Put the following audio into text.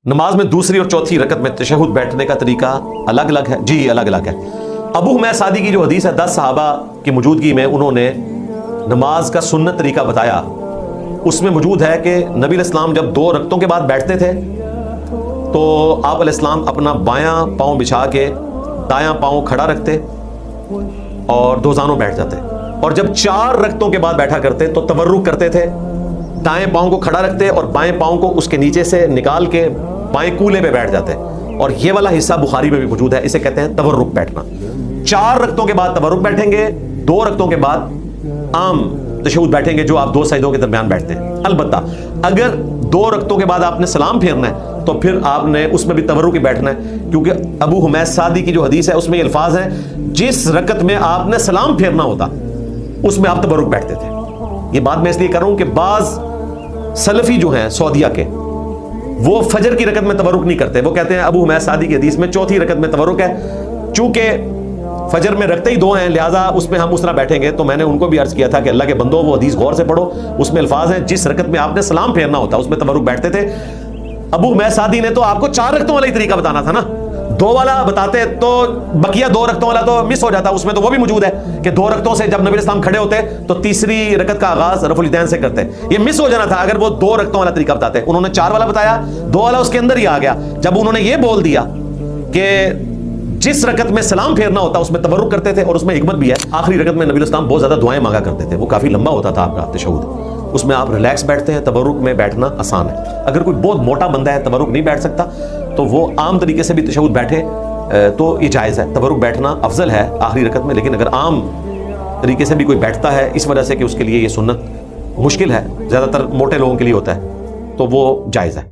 نماز میں دوسری اور چوتھی رکعت میں تشہد بیٹھنے کا طریقہ الگ الگ ہے؟ جی الگ الگ ہے۔ ابو حمید سعدی کی جو حدیث ہے 10 صحابہ کی موجودگی میں انہوں نے نماز کا سنت طریقہ بتایا، اس میں موجود ہے کہ نبی علیہ السلام جب 2 رکعتوں کے بعد بیٹھتے تھے تو آپ علیہ السلام اپنا بایاں پاؤں بچھا کے دایاں پاؤں کھڑا رکھتے اور دوزانوں بیٹھ جاتے، اور جب 4 رکعتوں کے بعد بیٹھا کرتے تو تورک کرتے تھے، دائیں پاؤں کو کھڑا رکھتے اور بائیں پاؤں کو اس کے نیچے سے نکال کے بائیں کولے پہ بیٹھ جاتے، اور یہ والا حصہ بخاری میں بھی موجود ہے، اسے کہتے ہیں تورک بیٹھنا۔ 4 رکعتوں کے بعد تورک بیٹھیں گے، 2 رکعتوں کے بعد عام تشہد بیٹھیں گے جو آپ 2 سجدوں کے درمیان بیٹھتے ہیں۔ البتہ اگر 2 رکعتوں کے بعد آپ نے سلام پھیرنا ہے تو پھر آپ نے اس میں بھی تورک ہی بیٹھنا ہے، کیونکہ ابو حمید سعدی کی جو حدیث ہے اس میں یہ الفاظ ہیں جس رکعت میں آپ نے سلام پھیرنا ہوتا اس میں آپ تورک بیٹھتے تھے۔ یہ بات میں اس لیے کر رہا ہوں کہ بعض سلفی جو ہیں سعودیہ کے وہ فجر کی رکعت میں تورک نہیں کرتے، وہ کہتے ہیں ابو حمید سعدی کی حدیث میں چوتھی رکعت میں تورک ہے، چونکہ فجر میں رکھتے ہی 2 ہیں لہٰذا اس میں ہم اس طرح بیٹھیں گے۔ تو میں نے ان کو بھی عرض کیا تھا کہ اللہ کے بندو وہ حدیث غور سے پڑھو، اس میں الفاظ ہیں جس رکعت میں آپ نے سلام پھیرنا ہوتا اس میں تورک بیٹھتے تھے۔ ابو حمید سعدی نے تو آپ کو 4 رکعتوں والا ہی طریقہ بتانا تھا نا، 2 والا بتاتے تو بقیہ 2 رکعتوں والا تو مس ہو جاتا، اس میں تو وہ بھی موجود ہے کہ 2 رکعتوں سے جب نبی علیہ السلام کھڑے ہوتے تو تیسری رکعت کا آغاز رفع الیدین سے کرتے، یہ مس ہو جانا تھا اگر وہ 2 رکعتوں والا طریقہ بتاتے۔ انہوں نے 4 والا بتایا، 2 والا اس کے اندر ہی آ گیا۔ جب انہوں نے یہ بول دیا کہ جس رکعت میں سلام پھیرنا ہوتا اس میں تورک کرتے تھے، اور اس میں حکمت بھی ہے، آخری رکعت میں نبی علیہ السلام بہت زیادہ دعائیں مانگا کرتے تھے، وہ کافی لمبا ہوتا تھا آپ کا تشہد، اس میں آپ ریلیکس بیٹھتے ہیں، تورک میں بیٹھنا آسان ہے۔ اگر کوئی بہت موٹا بندہ ہے تورک نہیں بیٹھ سکتا تو وہ عام طریقے سے بھی تشہد بیٹھے تو یہ جائز ہے، تورک بیٹھنا افضل ہے آخری رکعت میں، لیکن اگر عام طریقے سے بھی کوئی بیٹھتا ہے اس وجہ سے کہ اس کے لیے یہ سنت مشکل ہے، زیادہ تر موٹے لوگوں کے لیے ہوتا ہے، تو وہ جائز ہے۔